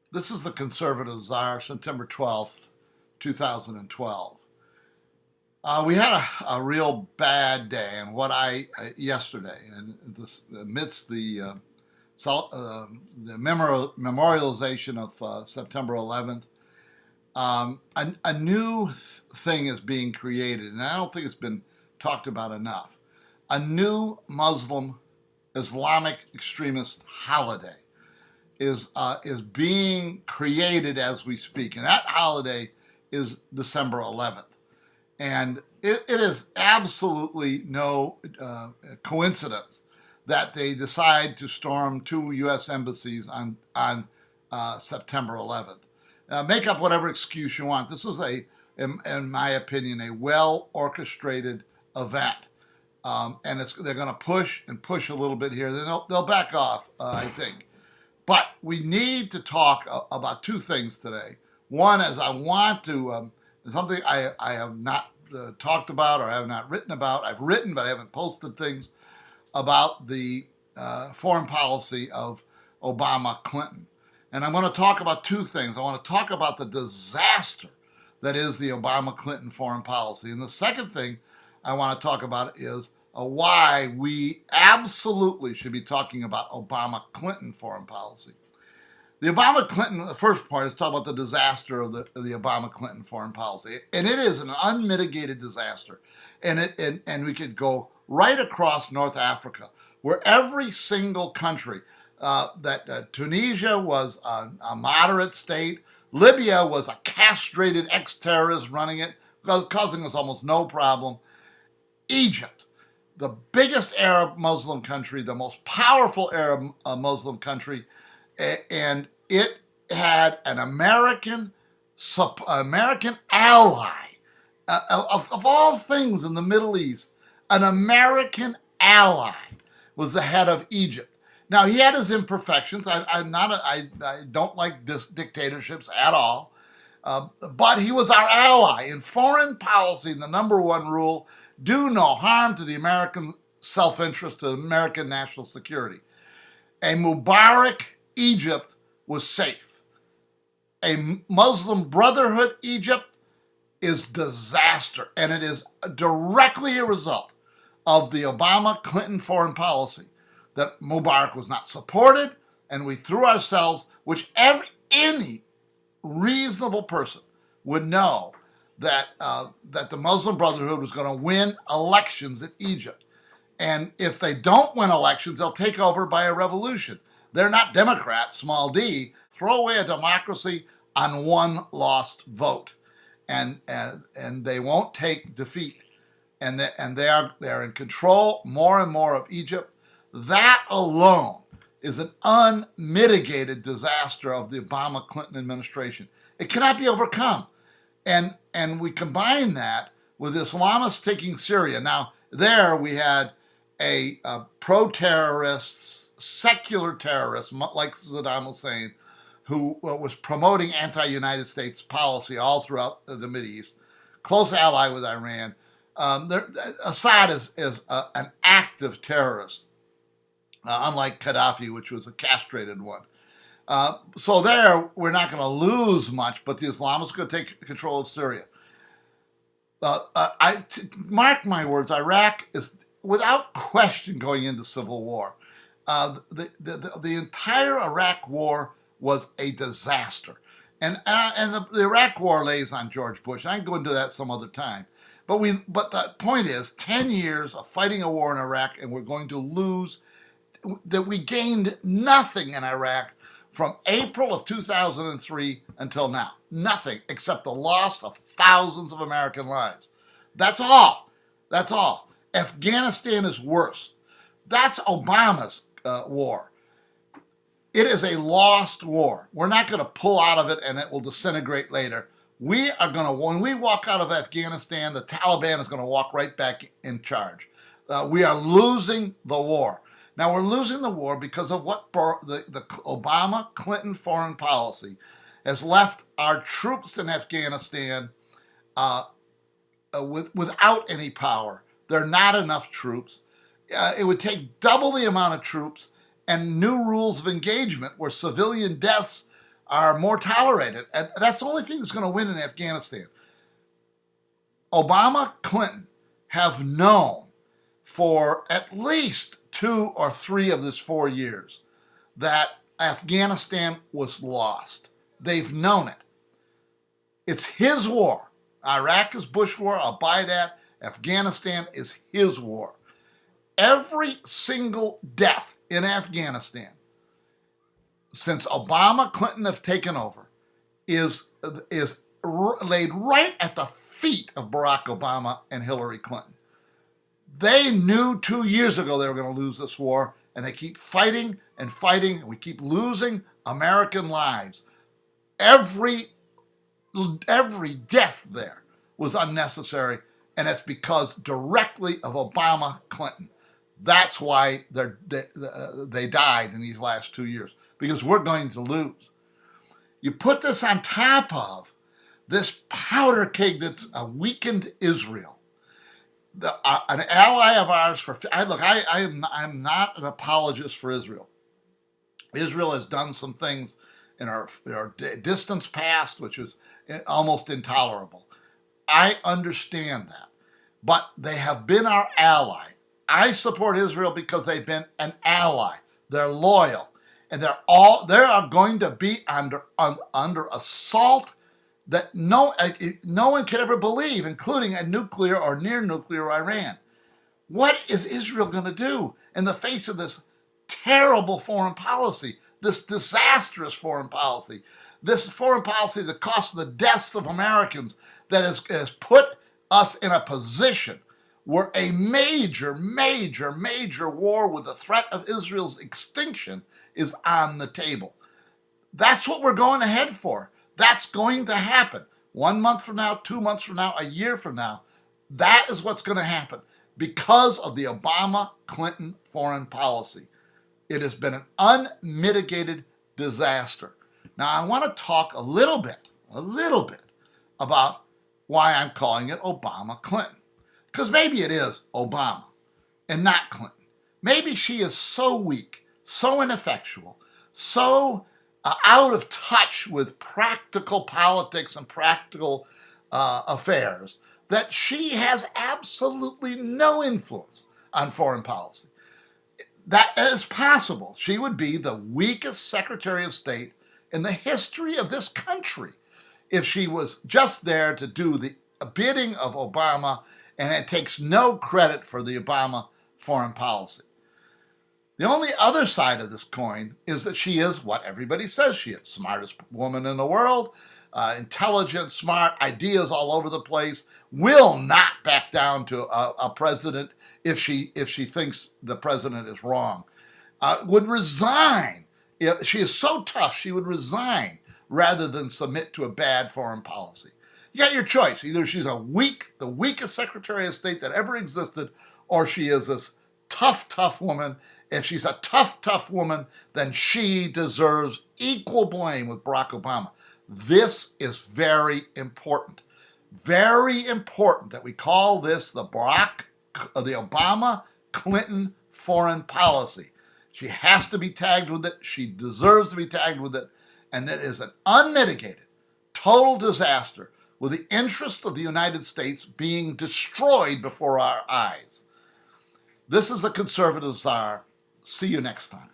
This is the Conservative Czar, September 12th, 2012. We had a real bad day, and yesterday, and this amidst the memorialization of September 11th, a new thing is being created, and I don't think it's been talked about enough. A new Muslim Islamic extremist holiday is being created as we speak, and that holiday is December 11th. And it is absolutely no coincidence that they decide to storm two U.S. embassies on September 11th. Make up whatever excuse you want. This is in my opinion, a well orchestrated event. And they're going to push and push a little bit here. Then they'll back off, I think. But we need to talk about two things today. One is I want to, something I have not talked about or I have not written about. I've written, but I haven't posted things about the foreign policy of Obama Clinton. And I'm going to talk about two things. I want to talk about the disaster that is the Obama Clinton foreign policy. And the second thing I want to talk about is why we absolutely should be talking about Obama Clinton foreign policy. The Obama Clinton, the first part is talk about the disaster of the Obama Clinton foreign policy. And it is an unmitigated disaster. And we could go right across North Africa, where every single country, Tunisia was a moderate state, Libya was a castrated ex-terrorist running it, causing us almost no problem. Egypt, the biggest Arab Muslim country, the most powerful Arab Muslim country, and it had an American ally, of all things in the Middle East, an American ally was the head of Egypt. Now he had his imperfections. I don't like dictatorships at all, but he was our ally in foreign policy. The number one rule: do no harm to the American self-interest, to American national security. A Mubarak Egypt was safe. A Muslim Brotherhood Egypt is disaster, and it is directly a result of the Obama-Clinton foreign policy that Mubarak was not supported, and we threw ourselves, which any reasonable person would know that the Muslim Brotherhood was going to win elections in Egypt. And if they don't win elections, they'll take over by a revolution. They're not Democrats, small d. Throw away a democracy on one lost vote. And they won't take defeat. And they're in control more and more of Egypt. That alone is an unmitigated disaster of the Obama-Clinton administration. It cannot be overcome. And we combine that with Islamists taking Syria. Now, there we had a pro-terrorist, secular terrorist, like Saddam Hussein, who was promoting anti-United States policy all throughout the Mideast, close ally with Iran. Assad is an active terrorist, unlike Gaddafi, which was a castrated one. So there, we're not going to lose much, but the Islamists are going to take control of Syria. Mark my words, Iraq is without question going into civil war. The entire Iraq war was a disaster. And the Iraq war lays on George Bush. And I can go into that some other time. But the point is, 10 years of fighting a war in Iraq, and we're going to lose, that we gained nothing in Iraq from April of 2003 until now. Nothing except the loss of thousands of American lives. That's all. That's all. Afghanistan is worse. That's Obama's war. It is a lost war. We're not going to pull out of it and it will disintegrate later. We are going to, when we walk out of Afghanistan, the Taliban is going to walk right back in charge. We are losing the war. Now, we're losing the war because of what the Obama-Clinton foreign policy has left our troops in Afghanistan without any power. There are not enough troops. It would take double the amount of troops and new rules of engagement where civilian deaths are more tolerated. And that's the only thing that's going to win in Afghanistan. Obama, Clinton have known for at least 2 or 3 of this 4 years that Afghanistan was lost. They've known it. It's his war. Iraq is Bush war. I'll buy that. Afghanistan is his war. Every single death in Afghanistan since Obama, Clinton have taken over is laid right at the feet of Barack Obama and Hillary Clinton. They knew 2 years ago they were going to lose this war, and they keep fighting and fighting, and we keep losing American lives. Every death there was unnecessary, and it's because directly of Obama, Clinton. That's why they died in these last 2 years, because we're going to lose. You put this on top of this powder keg that's weakened Israel. An ally of ours I'm not an apologist for Israel. Israel has done some things in our distant past, which is almost intolerable. I understand that, but they have been our ally. I support Israel because they've been an ally. They're loyal, and they are going to be under assault that no one could ever believe, including a nuclear or near nuclear Iran. What is Israel going to do in the face of this terrible foreign policy, this disastrous foreign policy, this foreign policy that costs the deaths of Americans, that has put us in a position where a major war with the threat of Israel's extinction is on the table? That's what we're going ahead for. That's going to happen 1 month from now, 2 months from now, a year from now. That is what's going to happen because of the Obama-Clinton foreign policy. It has been an unmitigated disaster. Now, I want to talk a little bit about why I'm calling it Obama-Clinton. Because maybe it is Obama and not Clinton. Maybe she is so weak, so ineffectual, so out of touch with practical politics and practical affairs that she has absolutely no influence on foreign policy. That is possible. She would be the weakest Secretary of State in the history of this country if she was just there to do the bidding of Obama, and it takes no credit for the Obama foreign policy. The only other side of this coin is that she is what everybody says she is. Smartest woman in the world, intelligent, smart, ideas all over the place, will not back down to a president if she thinks the president is wrong. Would resign. She is so tough, she would resign rather than submit to a bad foreign policy. You got your choice. Either she's the weakest Secretary of State that ever existed, or she is this tough woman. If she's a tough woman, then she deserves equal blame with Barack Obama. This is very important. Very important that we call this the Obama-Clinton foreign policy. She has to be tagged with it. She deserves to be tagged with it. And that is an unmitigated, total disaster with the interests of the United States being destroyed before our eyes. This is the Conservative Czar. See you next time.